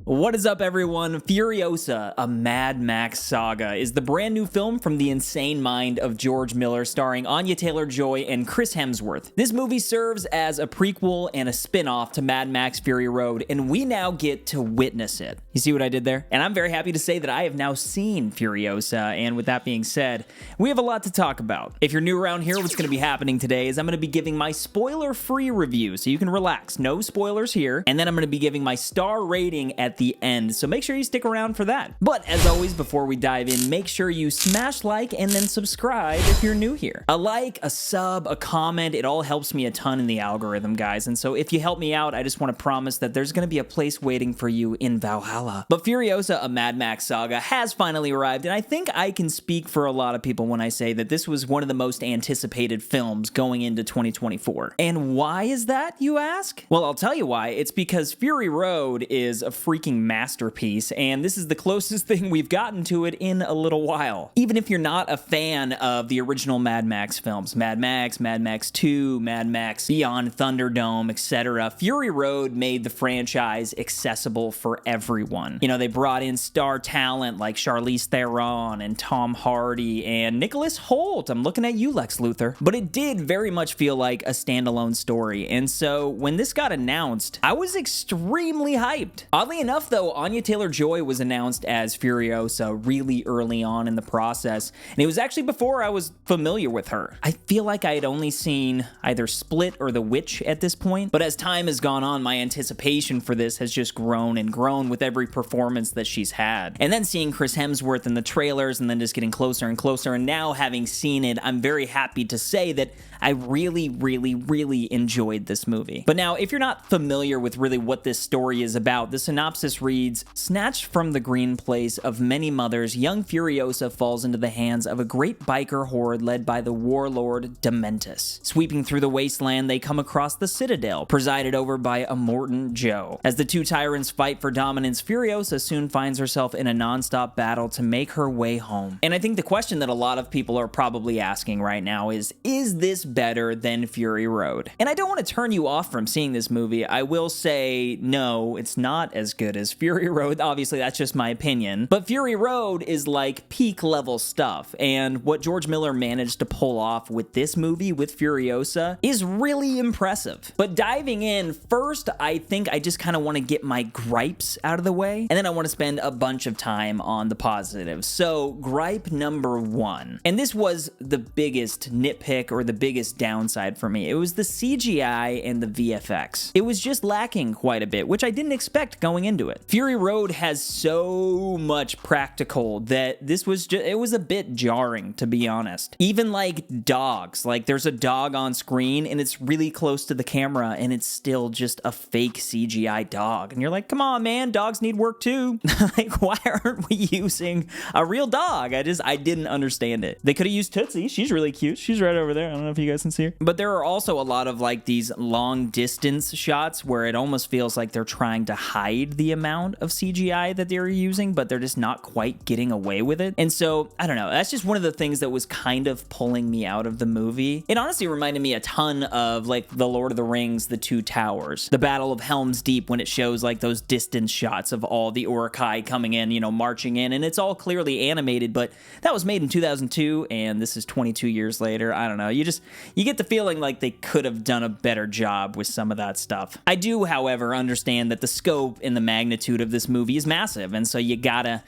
What is up, everyone? Furiosa, a Mad Max saga, is the brand new film from the insane mind of George Miller, starring Anya Taylor-Joy and Chris Hemsworth. This movie serves as a prequel and a spin-off to Mad Max Fury Road, and we now get to witness it. You see what I did there? And I'm very happy to say that I have now seen Furiosa, and with that being said, we have a lot to talk about. If you're new around here, what's going to be happening today is I'm going to be giving my spoiler-free review, so you can relax. No spoilers here. And then I'm going to be giving my star rating at the end, so make sure you stick around for that. But as always, before we dive in, make sure you smash like and then subscribe if you're new here. A like, a sub, a comment, it all helps me a ton in the algorithm, guys. And so if you help me out, I just want to promise that there's going to be a place waiting for you in Valhalla. But Furiosa, a Mad Max saga, has finally arrived, and I think I can speak for a lot of people when I say that this was one of the most anticipated films going into 2024. And why is that, you ask? Well, I'll tell you why. It's because Fury Road is a freaking masterpiece, and this is the closest thing we've gotten to it in a little while. Even if you're not a fan of the original Mad Max films, Mad Max 2, Mad Max Beyond Thunderdome, etc., Fury Road made the franchise accessible for everyone. You know, they brought in star talent like Charlize Theron and Tom Hardy and Nicholas Hoult. I'm looking at you, Lex Luthor. But it did very much feel like a standalone story, and so when this got announced, I was extremely hyped. Oddly enough, though, Anya Taylor-Joy was announced as Furiosa really early on in the process, and it was actually before I was familiar with her. I feel like I had only seen either Split or The Witch at this point, but as time has gone on, my anticipation for this has just grown and grown with every performance that she's had. And then seeing Chris Hemsworth in the trailers, and then just getting closer and closer, and now having seen it, I'm very happy to say that I really enjoyed this movie. But now, if you're not familiar with really what this story is about, the synopsis reads, "Snatched from the green place of many mothers, young Furiosa falls into the hands of a great biker horde led by the warlord Dementus. Sweeping through the wasteland, they come across the Citadel, presided over by Immortan Joe. As the two tyrants fight for dominance, Furiosa soon finds herself in a non-stop battle to make her way home." And I think the question that a lot of people are probably asking right now is this better than Fury Road? And I don't want to turn you off from seeing this movie. I will say, no, it's not as good as Fury Road. Obviously, that's just my opinion. But Fury Road is like peak level stuff. And what George Miller managed to pull off with this movie, with Furiosa, is really impressive. But diving in, first, I think I just kind of want to get my gripes out of the way. And then I want to spend a bunch of time on the positives. So, gripe number one. And this was the biggest nitpick or the biggest downside for me. It was the CGI and the VFX. It was just lacking quite a bit, which I didn't expect going into it. Fury Road has so much practical that this was just, it was a bit jarring, to be honest. Even like dogs, like there's a dog on screen and it's really close to the camera and it's still just a fake CGI dog. And you're like, come on, man, dogs need work too. Like, why aren't we using a real dog? I didn't understand it. They could have used Tootsie. She's really cute. She's right over there. I don't know if you guys can see her. But there are also a lot of like these long distance shots where it almost feels like they're trying to hide the amount of CGI that they're using, but they're just not quite getting away with it. And so, I don't know, that's just one of the things that was kind of pulling me out of the movie. It honestly reminded me a ton of like The Lord of the Rings, The Two Towers, the Battle of Helm's Deep, when it shows like those distance shots of all the Uruk-hai coming in, you know, marching in, and it's all clearly animated, but that was made in 2002, and this is 22 years later. I don't know, you get the feeling like they could have done a better job with some of that stuff. I do, however, understand that the scope and the magnitude of this movie is massive, and so you gotta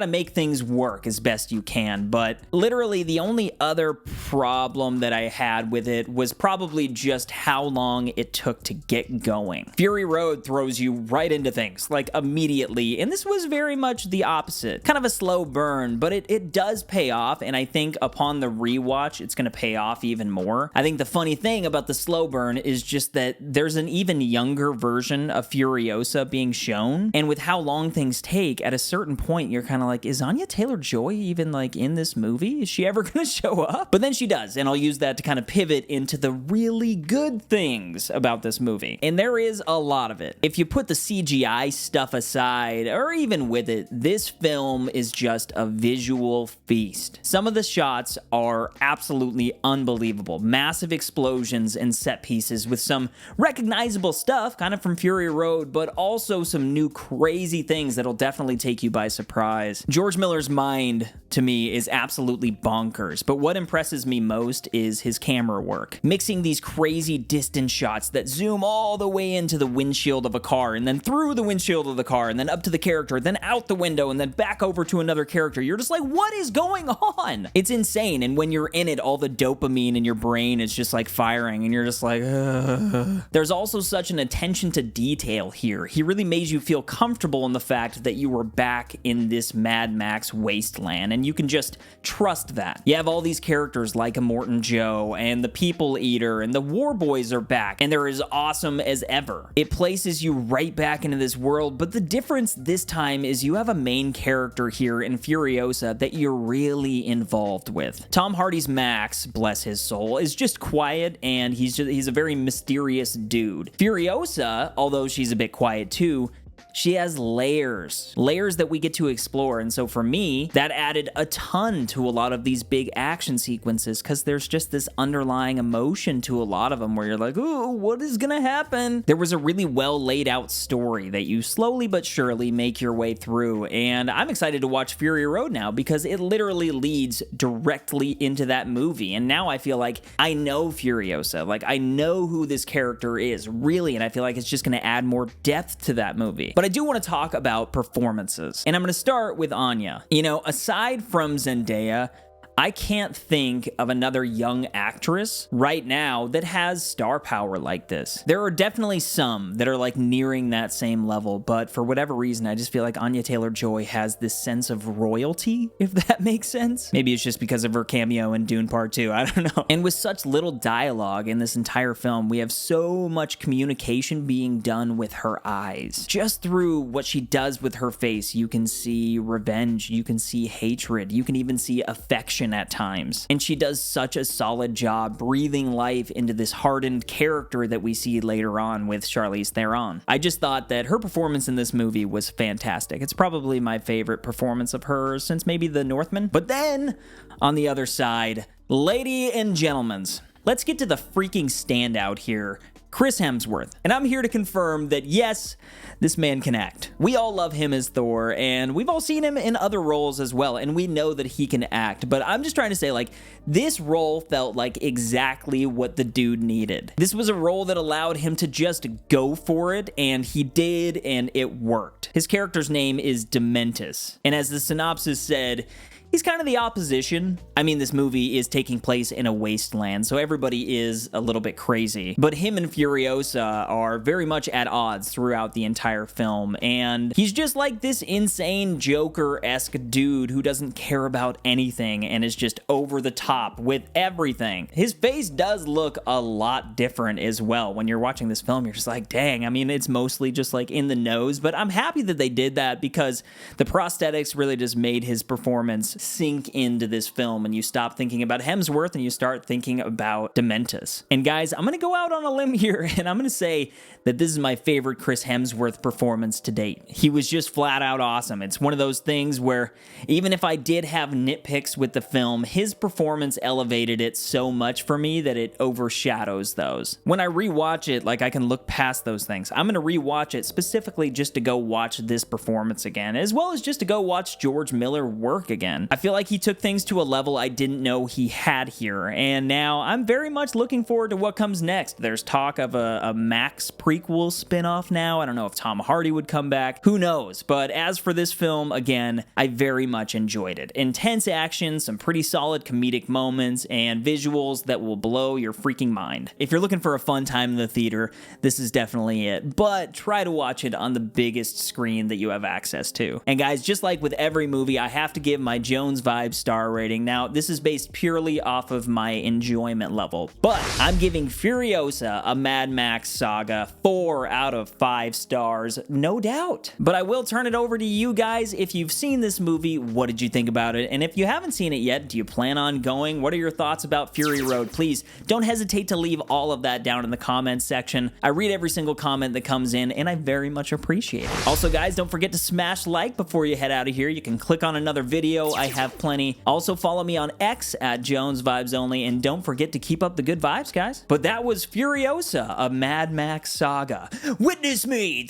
make things work as best you can. But literally the only other problem that I had with it was probably just how long it took to get going. Fury Road throws you right into things, like immediately, and this was very much the opposite. Kind of a slow burn, but it does pay off, and I think upon the rewatch, it's gonna pay off even more. I think the funny thing about the slow burn is just that there's an even younger version of Furiosa being shown, and with how long things take, at a certain point, you're kind of like, is Anya Taylor-Joy even like in this movie? Is she ever gonna show up? But then she does, and I'll use that to kind of pivot into the really good things about this movie. And there is a lot of it. If you put the CGI stuff aside, or even with it, this film is just a visual feast. Some of the shots are absolutely unbelievable. Massive explosions and set pieces with some recognizable stuff kind of from Fury Road, but also some new new crazy things that'll definitely take you by surprise. George Miller's mind, to me, is absolutely bonkers, but what impresses me most is his camera work. Mixing these crazy distant shots that zoom all the way into the windshield of a car, and then through the windshield of the car, and then up to the character, then out the window, and then back over to another character. You're just like, what is going on? It's insane, and when you're in it, all the dopamine in your brain is just like firing, and you're just like, ugh. There's also such an attention to detail here. He really made you feel comfortable in the fact that you were back in this Mad Max wasteland, and you can just trust that. You have all these characters like Immortan Joe, and the People Eater, and the War Boys are back, and they're as awesome as ever. It places you right back into this world, but the difference this time is you have a main character here in Furiosa that you're really involved with. Tom Hardy's Max, bless his soul, is just quiet, and he's a very mysterious dude. Furiosa, although she's a bit quiet too, she has layers that we get to explore, and so for me, that added a ton to a lot of these big action sequences, because there's just this underlying emotion to a lot of them where you're like, ooh, what is gonna happen? There was a really well laid out story that you slowly but surely make your way through, and I'm excited to watch Fury Road now because it literally leads directly into that movie, and now I feel like I know Furiosa, like I know who this character is, really, and I feel like it's just gonna add more depth to that movie. But I do want to talk about performances, and I'm going to start with Anya. You know, aside from Zendaya, I can't think of another young actress right now that has star power like this. There are definitely some that are like nearing that same level, but for whatever reason, I just feel like Anya Taylor-Joy has this sense of royalty, if that makes sense. Maybe it's just because of her cameo in Dune Part 2, I don't know. And with such little dialogue in this entire film, we have so much communication being done with her eyes. Just through what she does with her face, you can see revenge, you can see hatred, you can even see affection at times. And she does such a solid job breathing life into this hardened character that we see later on with Charlize Theron. I just thought that her performance in this movie was fantastic. It's probably my favorite performance of hers since maybe The Northman. But then, on the other side, lady and gentlemen, let's get to the freaking standout here, Chris Hemsworth. And I'm here to confirm that yes, this man can act. We all love him as Thor, and we've all seen him in other roles as well, and we know that he can act, but I'm just trying to say, like, this role felt like exactly what the dude needed. This was a role that allowed him to just go for it, and he did, and it worked. His character's name is Dementus, and as the synopsis said, he's kind of the opposition. I mean, this movie is taking place in a wasteland, so everybody is a little bit crazy. But him and Furiosa are very much at odds throughout the entire film, and he's just like this insane Joker-esque dude who doesn't care about anything and is just over the top with everything. His face does look a lot different as well. When you're watching this film, you're just like, dang, I mean, it's mostly just like in the nose, but I'm happy that they did that because the prosthetics really just made his performance sink into this film, and you stop thinking about Hemsworth and you start thinking about Dementus. And guys, I'm going to go out on a limb here, and I'm going to say that this is my favorite Chris Hemsworth performance to date. He was just flat out awesome. It's one of those things where even if I did have nitpicks with the film, his performance elevated it so much for me that it overshadows those. When I rewatch it, like, I can look past those things. I'm going to rewatch it specifically just to go watch this performance again, as well as just to go watch George Miller work again. I feel like he took things to a level I didn't know he had here, and now I'm very much looking forward to what comes next. There's talk of a Max prequel spin-off now. I don't know if Tom Hardy would come back. Who knows? But as for this film, again, I very much enjoyed it. Intense action, some pretty solid comedic moments, and visuals that will blow your freaking mind. If you're looking for a fun time in the theater, this is definitely it, but try to watch it on the biggest screen that you have access to. And guys, just like with every movie, I have to give my Jones Vibe star rating. Now, this is based purely off of my enjoyment level, but I'm giving Furiosa, a Mad Max Saga, 4 out of 5 stars, no doubt. But I will turn it over to you guys. If you've seen this movie, what did you think about it? And if you haven't seen it yet, do you plan on going? What are your thoughts about Fury Road? Please don't hesitate to leave all of that down in the comments section. I read every single comment that comes in, and I very much appreciate it. Also, guys, don't forget to smash like before you head out of here. You can click on another video. I have plenty. Also, follow me on X at Jones Vibes Only, and don't forget to keep up the good vibes, guys. But that was Furiosa, a Mad Max Saga. Witness me!